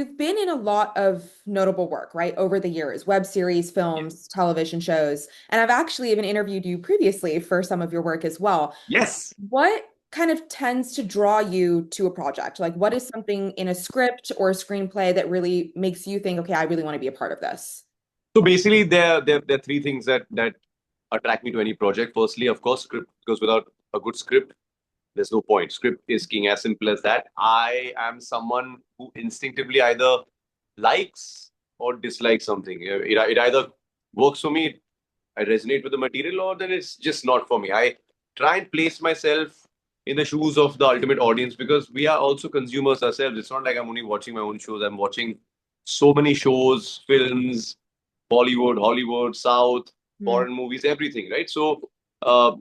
You've been in a lot of notable work, right, over the years, web series, Ye- films, television shows, and I've actually even interviewed you previously for some of your work as well. Yes. What kind of tends to draw you to a project? Like, what is something in a script or a screenplay that really makes you think, okay, I really want to be a part of this? So basically, there are three things that attract me to any project. Firstly, of course, script, because without a good script, there's no point. Script is king, as simple as that. I am someone who instinctively either likes or dislikes something. It either works for me, I resonate with the material, or then it's just not for me. I try and place myself in the shoes of the ultimate audience because we are also consumers ourselves. It's not like I'm only watching my own shows. I'm watching so many shows, films, Bollywood, Hollywood, South, Hmm. foreign movies, everything, right? So uh,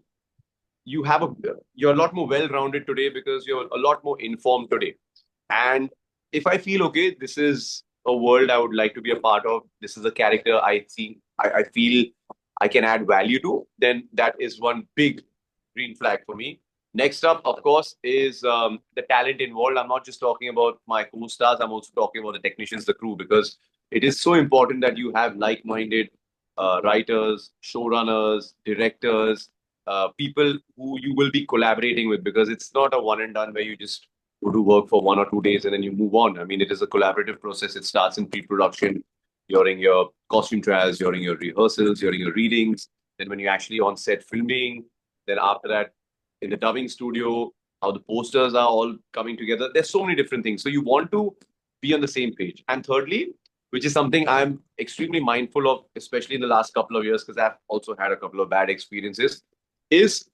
you have a you're a lot more well-rounded today because you're a lot more informed today. And if I feel okay, this is a world I would like to be a part of. This is a character I feel I can add value to. Then that is one big green flag for me. Next up, of course, is the talent involved. I'm not just talking about my co-stars. I'm also talking about the technicians, the crew, because it is so important that you have like-minded writers, showrunners, directors, people who you will be collaborating with, because it's not a one and done where you just go to work for 1 or 2 days and then you move on. I mean, it is a collaborative process. It starts in pre-production, during your costume trials, during your rehearsals, during your readings. Then when you're actually on set filming, then after that, in the dubbing studio, how the posters are all coming together. There's so many different things. So you want to be on the same page. And thirdly, which is something I'm extremely mindful of, especially in the last couple of years, because I've also had a couple of bad experiences, is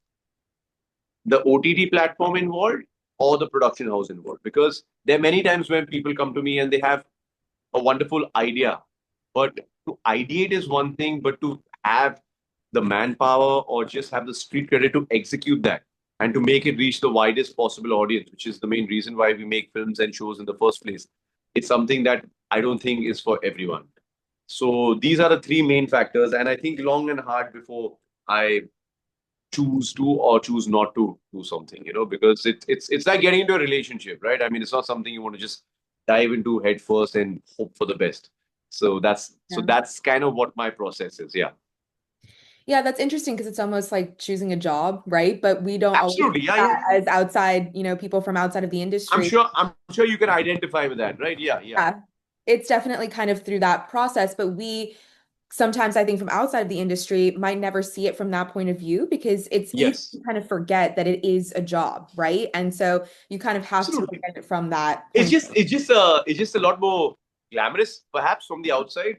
the OTT platform involved or the production house involved. Because there are many times when people come to me and they have a wonderful idea, but to ideate is one thing, but to have the manpower or just have the street credit to execute that and to make it reach the widest possible audience, which is the main reason why we make films and shows in the first place. It's something that I don't think is for everyone. So these are the three main factors, and I think long and hard before I choose to or choose not to do something, because it's like getting into a relationship, right? I mean, it's not something you want to just dive into head first and hope for the best. So Yeah. that's kind of what my process is. Yeah. Yeah, that's interesting because it's almost like choosing a job, right? But we don't always see Absolutely. Yeah, yeah, that yeah. as outside, people from outside of the I'm industry. sure I'm sure you can identify with that, right? Yeah, yeah. Yeah, it's definitely kind of through that process, but we sometimes I think from outside of the industry might never see it from that point of view because it's easy to Yes. kind of forget that it is a job, right? And so you kind of have to look Absolutely. at it from that It's point. just it's just a lot more glamorous, perhaps, from the outside,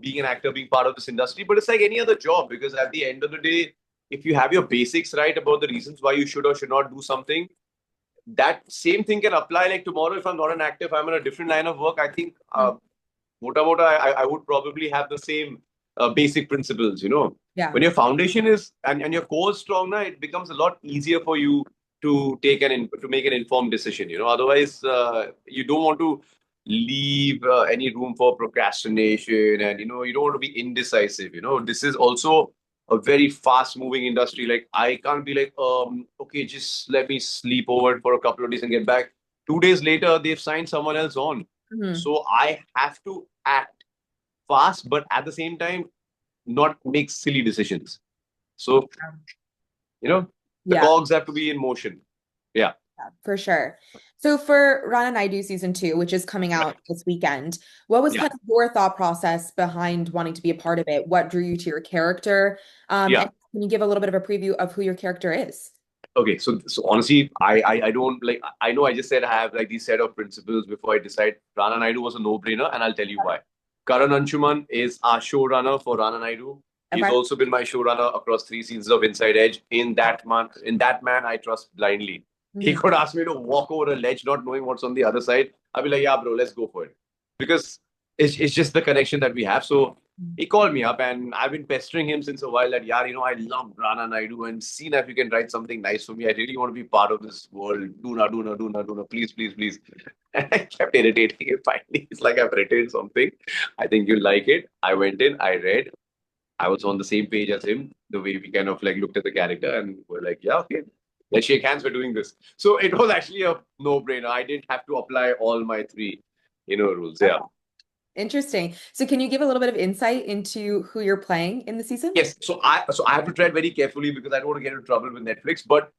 being an actor, being part of this industry. But it's like any other job, because at the end of the day, if you have your basics right about the reasons why you should or should not do something, that same thing can apply. Like tomorrow, if I'm not an actor, if I'm in a different line of work, I think Mhm. mota mota, I would probably have the same basic principles. Yeah. When your foundation is and your core is strong, now it becomes a lot easier for you to make an informed decision. Otherwise, you don't want to leave any room for procrastination, and you don't want to be indecisive. This is also a very fast moving industry. Like, I can't be like, okay, just let me sleep over it for a couple of days and get back. 2 days later, they've signed someone else on. Mhm. So I have to act fast, but at the same time, not make silly decisions. So, you know, the Yeah. cogs have to be in motion. Yeah. Yeah, for sure. So for Rana Naidu season two, which is coming out Right. this weekend, what was Yeah. kind of your thought process behind wanting to be a part of it? What drew you to your character? Yeah. And can you give a little bit of a preview of who your character is? Okay. So honestly, I don't like, I know I just said I have like these set of principles before I decide. Rana Naidu was a no-brainer, and I'll tell you why. Karan Anshuman is our showrunner for Rana Naidu. He's Okay. also been my showrunner across 3 seasons of Inside Edge. In that man, I trust blindly. He Mhm. could ask me to walk over a ledge, not knowing what's on the other side. I'd be like, yeah, bro, let's go for it. Because it's just the connection that we have. So he called me up, and I've been pestering him since a while that, yeah, I love Rana Naidu, and see if you can write something nice for me. I really want to be part of this world. Do na, please, please, please. And I kept irritating him. Finally, it's like, I've written something. I think you'll like it. I went in, I read. I was on the same page as him, the way we kind of like looked at the character, and we're like, yeah, okay, let's shake hands, we're doing this. So it was actually a no brainer. I didn't have to apply all my three. rules. Okay. Yeah. Interesting. So can you give a little bit of insight into who you're playing in the season? Yes. So I have to tread very carefully because I don't want to get into trouble with Netflix. But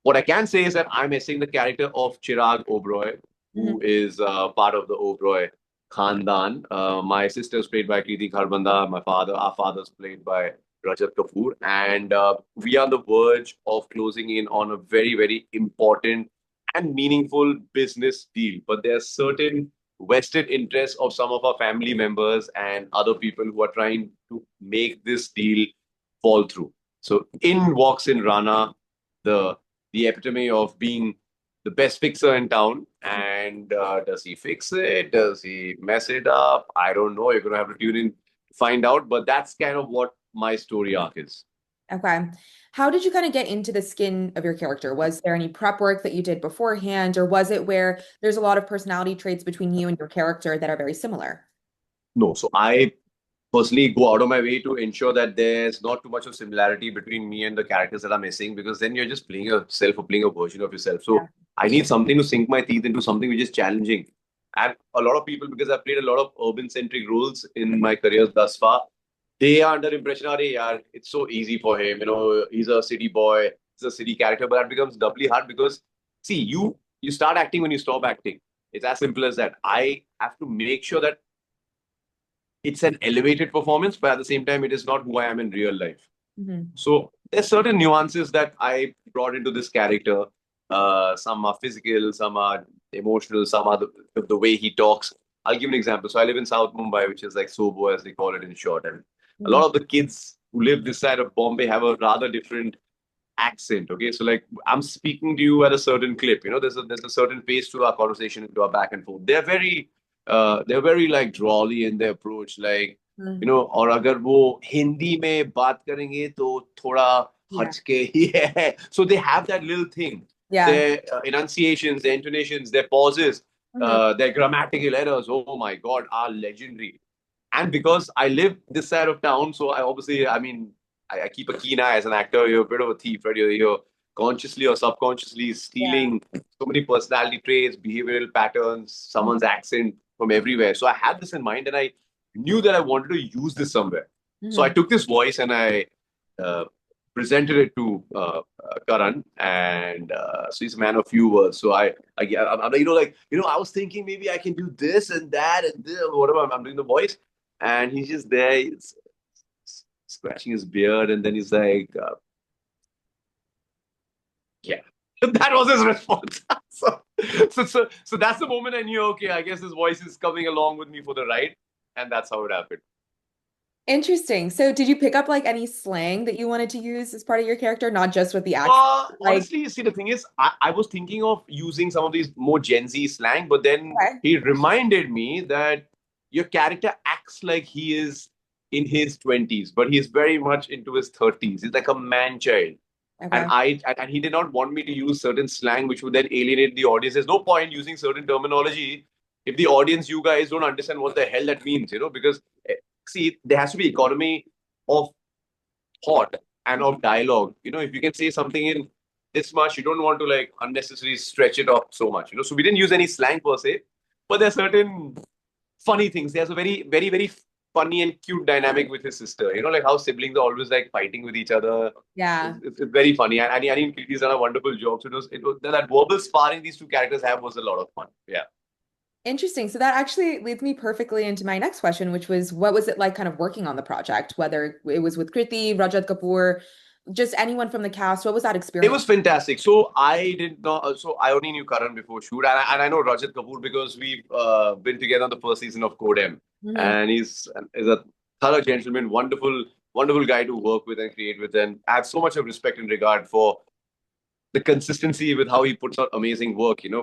what I can say is that I'm missing the character of Chirag Oberoi, who Mhm. is part of the Oberoi Khandan. My sister's played by Kriti Kharbanda. Our father's played by Rajat Kapoor, and we are on the verge of closing in on a very, very important and meaningful business deal. But there are certain vested interests of some of our family members and other people who are trying to make this deal fall through. So in walks in Rana, the the epitome of being the best fixer in town. And does he fix it? Does he mess it up? I don't know. You're going to have to tune in to find out. But that's kind of what my story arc is. Okay. How did you kind of get into the skin of your character? Was there any prep work that you did beforehand, or was it where there's a lot of personality traits between you and your character that are very similar? No, so I personally go out of my way to ensure that there's not too much of similarity between me and the characters that I'm missing, because then you're just playing yourself or playing a version of yourself. Yeah. So I need something to sink my teeth into, something which is challenging. And a lot of people, because I've played a lot of urban centric roles in my career thus far, they are under impression, "Arey yaar, it's so easy for him. He's a city boy, he's a city character." But that becomes doubly hard because, see, you start acting when you stop acting. It's as simple as that. I have to make sure that it's an elevated performance, but at the same time, it is not who I am in real life. Mhm. So there's certain nuances that I brought into this character. Some are physical, some are emotional, some are the way he talks. I'll give an example. So I live in South Mumbai, which is like Sobo, as they call it in short. And a Mhm. lot of the kids who live this side of Bombay have a rather different accent. Okay, so like I'm speaking to you at a certain clip. There's a certain pace to our conversation, to our back and forth. They're very like drawly in their approach. Like Mhm. और अगर वो हिंदी में बात करेंगे तो थोड़ा Yeah. हटके ही है. So they have that little thing. Yeah. Their enunciations, their intonations, their pauses, Mhm. their grammatical errors. Oh my God, are legendary. And because I live this side of town, so I keep a keen eye as an actor. You're a bit of a thief, right? You're consciously or subconsciously Yeah. stealing so many personality traits, behavioral patterns, someone's accent from everywhere. So I had this in mind, and I knew that I wanted to use this somewhere. So I Mhm. took this voice and I uh, presented it to Karan, and so he's a man of few words. So I was thinking maybe I can do this and that and this, whatever. I'm doing the voice, and he's just there, he's scratching his beard, and then he's like, "Yeah." That was his response. So that's the moment I knew, okay, I guess his voice is coming along with me for the ride, and that's how it happened. Interesting. So did you pick up like any slang that you wanted to use as part of your character, not just with the accent? Like, Honestly, see, the thing is, I was thinking of using some of these more Gen Z slang, but then okay. he reminded me that your character acts like he is in his 20s, but he's very much into his 30s. He's like a man child. And Okay. he did not want me to use certain slang which would then alienate the audience. There's no point using certain terminology if the audience, you guys, don't understand what the hell that means, because see, there has to be economy of thought and of dialogue. If you can say something in this much, you don't want to like unnecessarily stretch it off so much. So we didn't use any slang per se, but there's certain funny things. There's a very, very, very funny and cute dynamic with his sister. Like how siblings are always like fighting with each other. Yeah. It's very funny. And I think Kirti's done a wonderful job. So it was that verbal sparring these two characters have was a lot of fun. Yeah. Interesting. So that actually leads me perfectly into my next question, which was what was it like kind of working on the project, whether it was with Kriti, Rajat Kapoor, just anyone from the cast? What was that It experience? was fantastic. So I did not. So I only knew Karan before shoot, and I know Rajat Kapoor because we've been together on the first season of Codem, Hmm. and he's a thorough gentleman, wonderful, wonderful guy to work with and create with, and I have so much of respect and regard for the consistency with how he puts out amazing work. Yeah.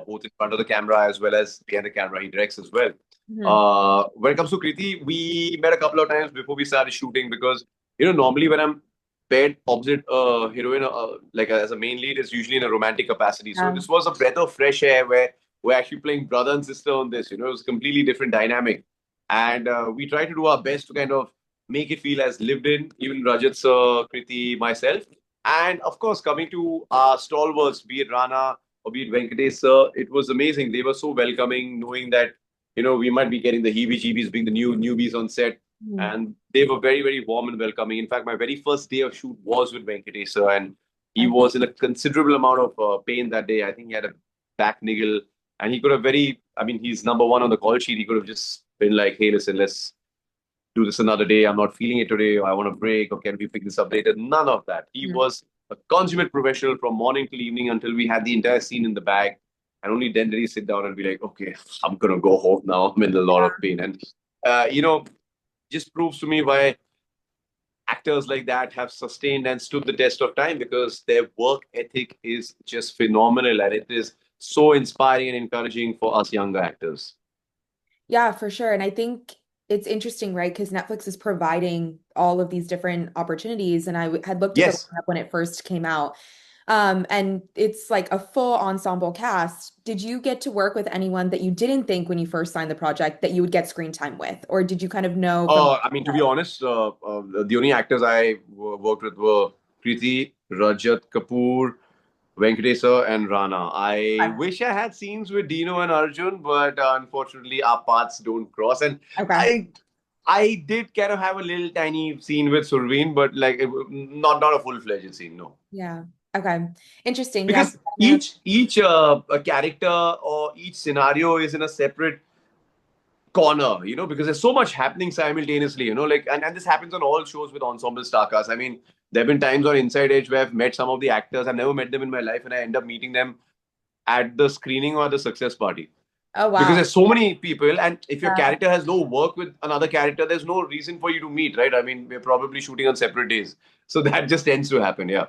Both in front of the camera as well as behind the camera. He directs as well. Hmm. When it comes to Kriti, we met a couple of times before we started shooting because normally when I'm paired opposite a heroine, like as a main lead, is usually in a romantic capacity. So Yeah. this was a breath of fresh air where we're actually playing brother and sister on this. It was a completely different dynamic, and we try to do our best to kind of make it feel as lived in. Even Rajat sir, Kriti, myself, and of course coming to our stalwarts, be it Rana or be it Venkatesh sir, it was amazing. They were so welcoming, knowing that we might be getting the heebie-jeebies being the newbies on set. Mhm. And they were very, very warm and welcoming. In fact, my very first day of shoot was with Venkatesh sir, and he Okay. was in a considerable amount of pain that day. I think he had a back niggle, and he could have I mean, he's number one on the call sheet. He could have just been like, hey, listen, let's do this another day. I'm not feeling it today, or I want a break, or can we pick this up later? None of that. He Mhm. was a consummate professional from morning till evening until we had the entire scene in the bag. And only then did he sit down and be like, okay, I'm going to go home now. I'm in a lot of pain. And, just proves to me why actors like that have sustained and stood the test of time, because their work ethic is just phenomenal, and it is so inspiring and encouraging for us younger actors. Yeah, for sure. And I think it's interesting, right? Because Netflix is providing all of these different opportunities. And had looked at the Yes. lineup when it first came out. And it's like a full ensemble cast. Did you get to work with anyone that you didn't think when you first signed the project that you would get screen time with? Or did you kind of know from I mean, to be honest, the only actors I worked with were Kriti, Rajat Kapoor, Venkatesa, and Rana. I okay. wish I had scenes with Dino and Arjun, but unfortunately, our paths don't cross. And Okay. I, I did kind of have a little tiny scene with Surveen, but like not a full fledged scene, no. Yeah. Okay. Interesting. Yeah. Because each a character or each scenario is in a separate corner, because there's so much happening simultaneously, like, and this happens on all shows with ensemble star cast. I mean, there have been times on Inside Edge where I've met some of the actors. I've never met them in my life, and I end up meeting them at the screening or the success party. Oh, Because wow. there's so many people, and if your Yeah. character has no work with another character, there's no reason for you to meet, right? I mean, we're probably shooting on separate days. So that just tends to happen, yeah.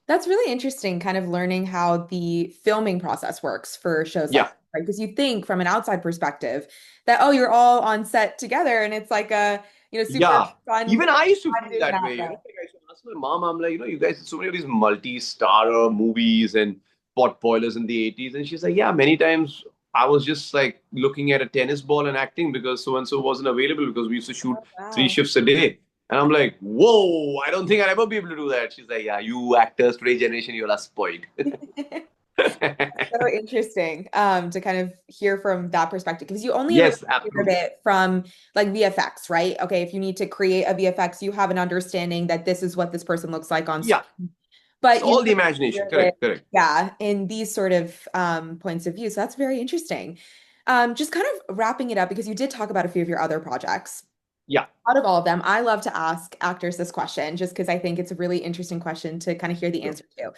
That's really interesting, kind of learning how the filming process works for shows like Yeah. that, right? Because you think from an outside perspective that, oh, you're all on set together and it's like a, super Yeah. fun Even I used to time feel doing that that. way, But Like I used to ask my mom, I'm like, you guys did so many of these multi-star movies and pot boilers in the 80s. And she's like, yeah, many times I was just like looking at a tennis ball and acting because so and so wasn't available, because we used to shoot oh, three wow. shifts a day. And I'm like, whoa, I don't think I'll ever be able to do that. She's like, yeah, you actors, today's generation, you're all spoiled. So interesting to kind of hear from that perspective because you only ever Yes, hear of absolutely. it from like VFX, right? Okay, if you need to create a VFX, you have an understanding that this is what this person looks like on Yeah, screen. it's But you all the never imagination. hear of it, Correct, correct. yeah, in these sort of points of view. So that's very interesting. Just kind of wrapping it up because you did talk about a few of your other projects. Yeah, Out of all of them, I love to ask actors this question just because I think it's a really interesting question to kind of hear the sure. answer to.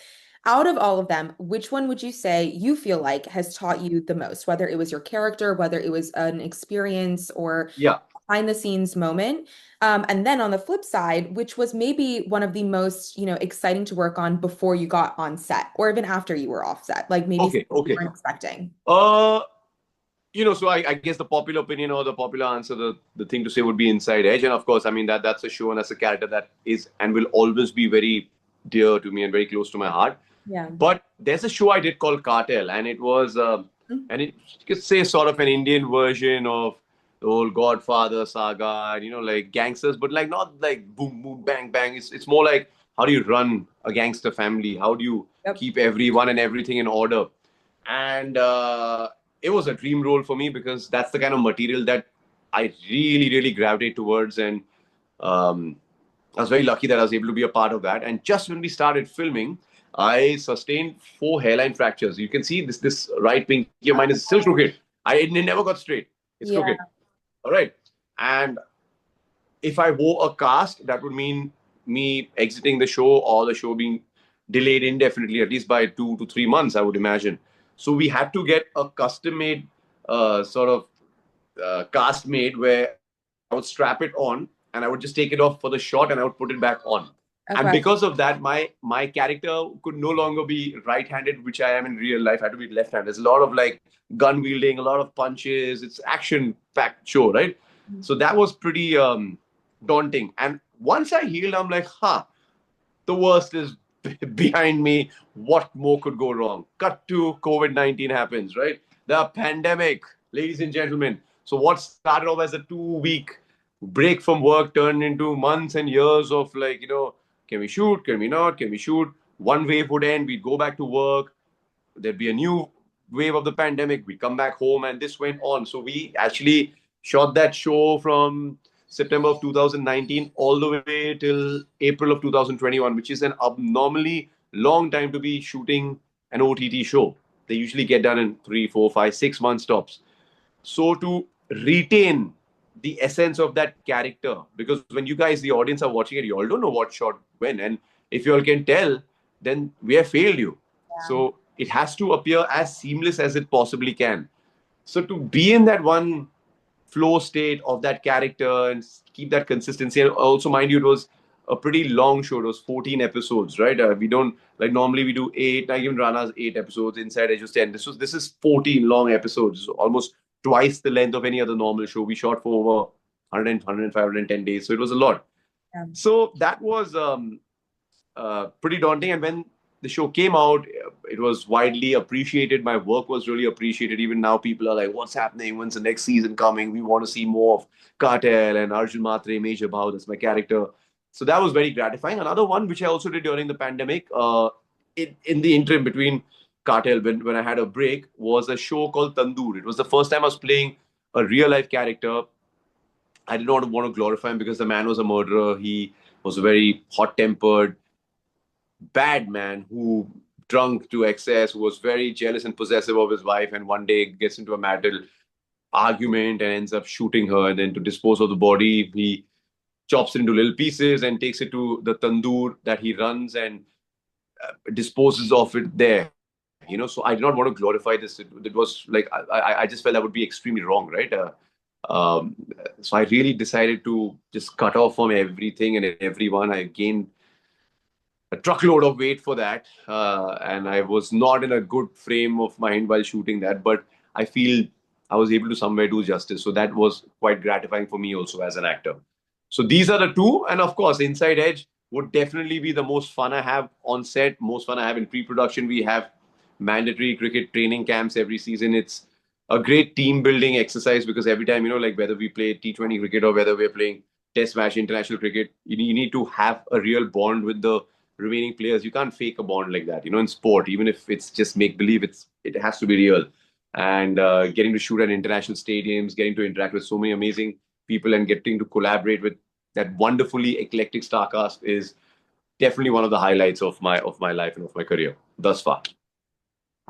Out of all of them, which one would you say you feel like has taught you the most, whether it was your character, whether it was an experience or Yeah. behind the scenes moment? And then on the flip side, which was maybe one of the most, exciting to work on before you got on set or even after you were off set, like maybe Okay, something you okay. weren't expecting. Uh, so I guess the popular opinion or the popular answer, the thing to say would be Inside Edge. And of course, I mean, that's a show and that's a character that is and will always be very dear to me and very close to my heart. Yeah. But there's a show I did called Cartel, and it was, and it, you could say, sort of an Indian version of the whole Godfather saga, and, like gangsters, but like not like boom, boom, bang, bang. It's more like, how do you run a gangster family? How do you Yep. keep everyone and everything in order? And it was a dream role for me because that's the kind of material that I really, really gravitate towards. And um, I was very lucky that I was able to be a part of that. And just when we started filming, I sustained 4 hairline fractures. You can see this right pinky of mine is still crooked. It never got straight. It's Yeah. crooked. All right. And if I wore a cast, that would mean me exiting the show or the show being delayed indefinitely, at least by 2 to 3 months, I would imagine. So we had to get a custom made sort of cast made where I would strap it on and I would just take it off for the shot and I would put it back on. And Okay. because of that, my character could no longer be right-handed, which I am in real life. I had to be left-handed. There's a lot of like gun wielding, a lot of punches. It's action-packed show, right? So that was pretty daunting. And once I healed, I'm like, the worst is behind me. What more could go wrong? Cut to COVID-19 happens, right? The pandemic, ladies and gentlemen. So what started off as a 2 week break from work turned into months and years of like, can we shoot? Can we not? Can we shoot? One wave would end. We'd go back to work. There'd be a new wave of the pandemic. We come back home, and this went on. So we actually shot that show from September of 2019 all the way till April of 2021, which is an abnormally long time to be shooting an OTT show. They usually get done in 3, 4, 5, 6 months tops. So to retain the essence of that character, because when you guys, the audience, are watching it, you all don't know what shot when, and if you all can tell, then we have failed you. Yeah. So it has to appear as seamless as it possibly can. So to be in that one flow state of that character and keep that consistency, and also mind you, it was a pretty long show. It was 14 episodes, right? We don't like normally we do eight. Like even Rana's 8 episodes. Inside Edge was 10. This is 14 long episodes, so almost twice the length of any other normal show. We shot for over 100, 110 days, so it was a lot. Yeah. So that was pretty daunting. And when the show came out, it was widely appreciated. My work was really appreciated. Even now, people are like, "What's happening? When's the next season coming? We want to see more of Cartel and Arjun Matre, Major Bhau. That's my character." So that was very gratifying. Another one which I also did during the pandemic, in the interim between Cartel, when I had a break, was a show called Tandoor. It was the first time I was playing a real life character. I did not want to glorify him because the man was a murderer. He was a very hot tempered, bad man who drunk to excess, who was very jealous and possessive of his wife, and one day gets into a marital argument and ends up shooting her. And then to dispose of the body, he chops it into little pieces and takes it to the tandoor that he runs and disposes of it there. So I did not want to glorify this. It was like I just felt that would be extremely wrong, right? Um, so I really decided to just cut off from everything and everyone. I gained a truckload of weight for that. And I was not in a good frame of mind while shooting that, but I feel I was able to somewhere do justice. So that was quite gratifying for me also as an actor. So these are the two. And of course, Inside Edge would definitely be the most fun I have on set, most fun I have in pre production. We have mandatory cricket training camps every season. It's a great team building exercise because every time, like whether we play T20 cricket or whether we're playing test match international cricket, you need to have a real bond with the remaining players. You can't fake a bond like that. In sport, even if it's just make believe, it has to be real. And getting to shoot at international stadiums, getting to interact with so many amazing people, and getting to collaborate with that wonderfully eclectic star cast is definitely one of the highlights of my life and of my career thus far.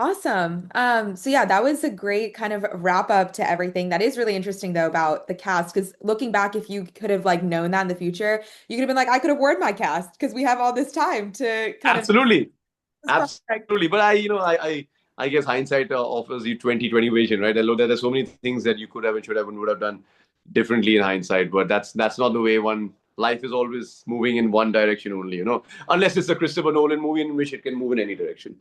Awesome. So yeah, that was a great kind of wrap up to everything. That is really interesting though about the cast, because looking back, if you could have like known that in the future, you could have been like, I could have worn my cast because we have all this time to kind of Absolutely, this project. absolutely. But I guess hindsight offers you 20/20 vision, right? Although there's so many things that you could have and should have and would have done differently in hindsight, but that's not the way one life is always moving in one direction only, unless it's a Christopher Nolan movie in which it can move in any direction.